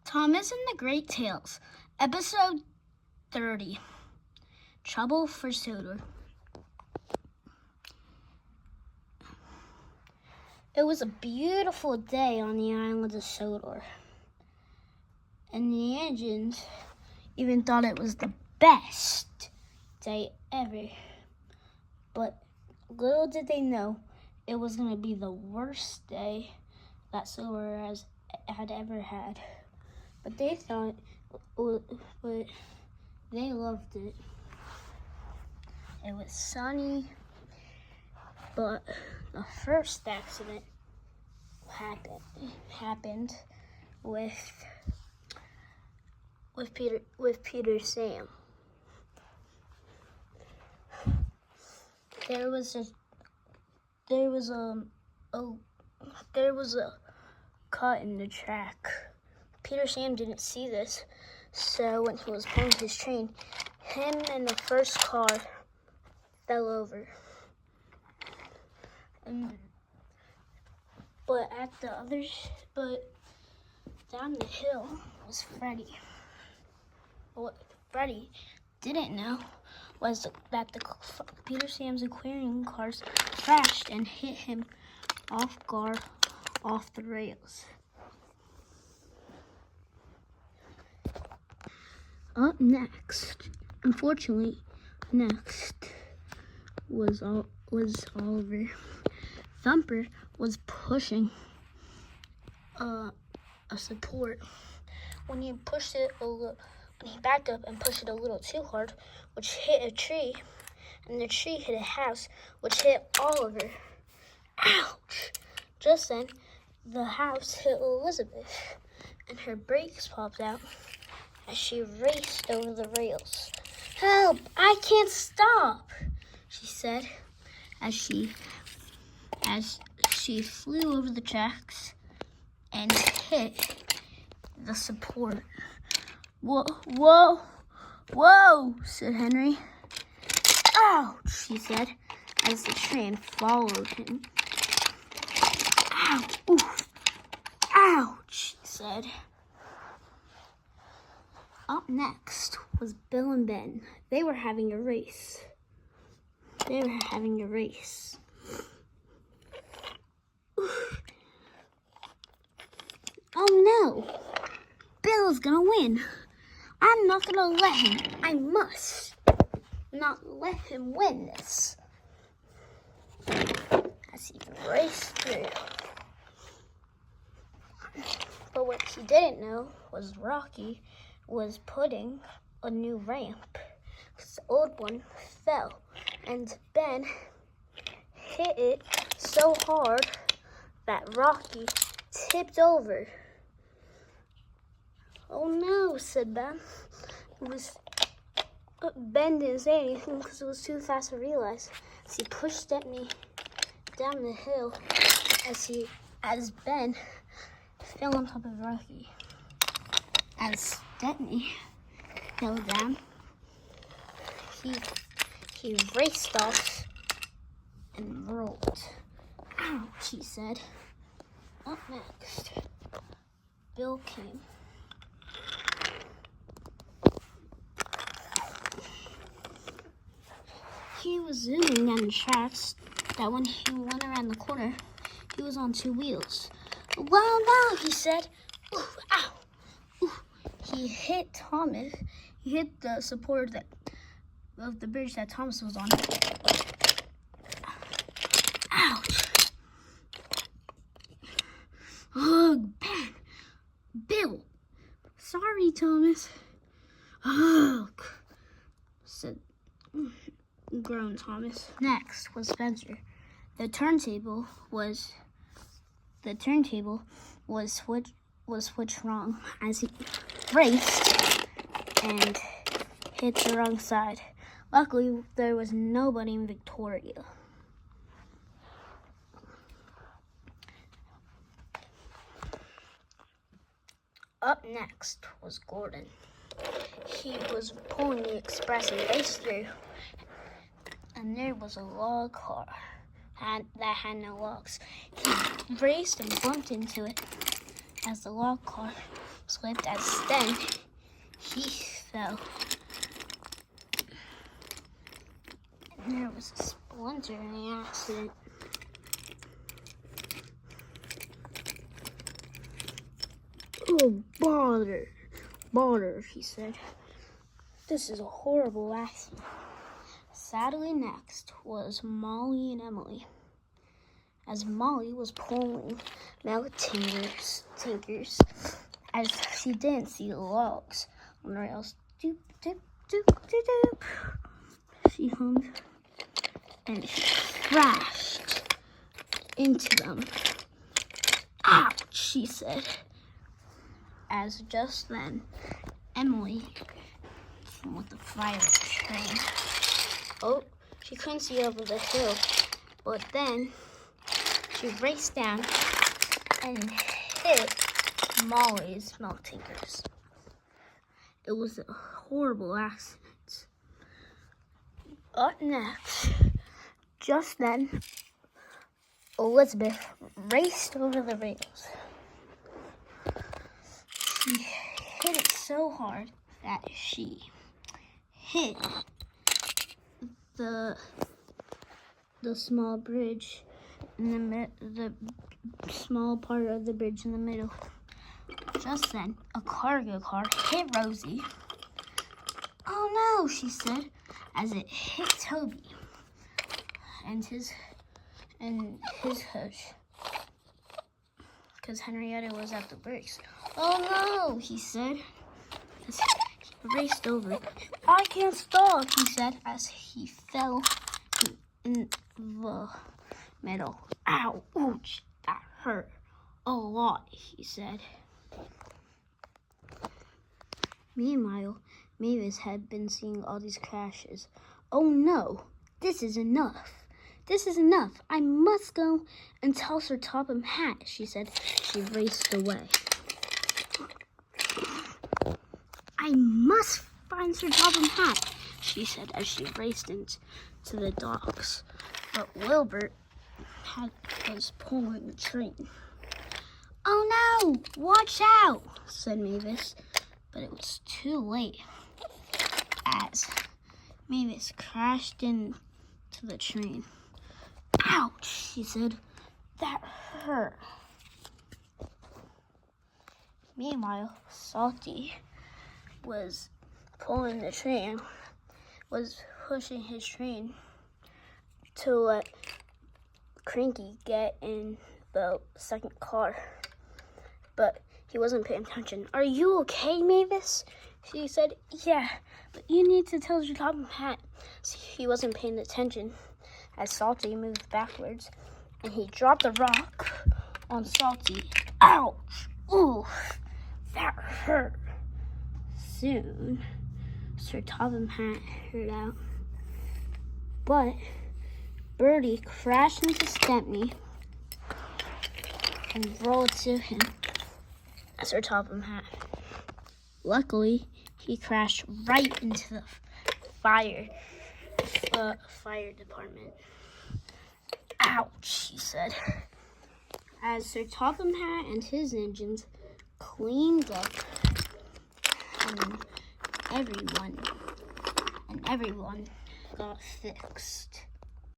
Thomas and the Great Tales, Episode 30, Trouble for Sodor. It was a beautiful day on the island of Sodor, and the engines even thought it was the best day ever. But little did they know it was going to be the worst day that Sodor had ever had. But they thought, but they loved it. It was sunny, but the first accident happened with Peter Sam. There was a cut in the track. Peter Sam didn't see this, so when he was pulling his train, him and the first car fell over. But down the hill was Freddie. What Freddie didn't know was that the Peter Sam's aquarium cars crashed and hit him off guard off the rails. Up next, unfortunately, was Oliver. Thumper was pushing a support. When he backed up and pushed it a little too hard, which hit a tree, and the tree hit a house, which hit Oliver. Ouch! Just then, the house hit Elizabeth, and her brakes popped out as she raced over the rails. "Help! I can't stop!" she said as she flew over the tracks and hit the support. Whoa, said Henry. "Ouch," he said as the train followed him. "Ouch, oof, ouch," he said. Up next was Bill and Ben. They were having a race. Oh no! Bill's gonna win. I'm not gonna let him. I must not let him win this. As he raced through. But what he didn't know was Rocky was putting a new ramp. The old one fell, and Ben hit it so hard that Rocky tipped over. "Oh no," said Ben. Ben didn't say anything because it was too fast to realize. As he pushed Stepney down the hill, as Ben fell on top of Rocky. As Stepney fell down, he raced off and rolled. "Ouch," he said. Up next, Bill came. He was zooming down the tracks that when he went around the corner, he was on two wheels. "Wow, now," he said. "Ooh, ow." Ooh. He hit Thomas. He hit the support of the bridge that Thomas was on. Ouch. "Ugh, Ben. Bill. Sorry, Thomas." "Ugh," groaned Thomas. Next was Spencer. The turntable was switched wrong as he raced and hit the wrong side. Luckily, there was nobody in Victoria. Up next was Gordon. He was pulling the express and raced through, and there was a log car that had no logs. He raced and bumped into it as the log car slipped as then he fell. And there was a splinter in the accident. Oh, bother, he said. This is a horrible accident. Sadly, next was Molly and Emily. As Molly was pulling Mel Tinkers, as she didn't see the logs on the rails. Doop, doop, doop, doop, doop. She hummed and crashed into them. Ouch, she said. As just then, Emily with the fire train. Oh, she couldn't see over the hill, but then she raced down and hit Molly's milk tinkers. It was a horrible accident. Up next, just then, Elizabeth raced over the rails. She hit it so hard that she hit the small bridge in the small part of the bridge in the middle. Just then, a cargo car hit Rosie. Oh no, she said, as it hit Toby and his coach, because Henrietta was at the brakes. Oh no, he said, as he raced over. I can't stop, he said, as he fell in the middle. Ow, ouch, that hurt a lot, he said. Meanwhile, Mavis had been seeing all these crashes. Oh no, this is enough. This is enough. I must go and tell Sir Topham Hatt, she said. She raced away. I must find Sir Topham Hatt, she said as she raced into the docks. But Wilbur was pulling the train. Oh no, watch out, said Mavis. But it was too late as Mavis crashed into the train. Ouch, she said. That hurt. Meanwhile, Salty was pulling the train, was pushing his train to let Cranky get in the second car. But he wasn't paying attention. Are you okay, Mavis? She said, yeah, but you need to tell Sir Topham Hatt. He wasn't paying attention as Salty moved backwards, and he dropped a rock on Salty. Ouch! Ooh, that hurt. Soon, Sir Topham Hatt heard out, but Bertie crashed into Stepney and rolled to him. Sir Topham Hatt. Luckily, he crashed right into the fire department. Ouch, he said. As Sir Topham Hatt and his engines cleaned up, and everyone got fixed.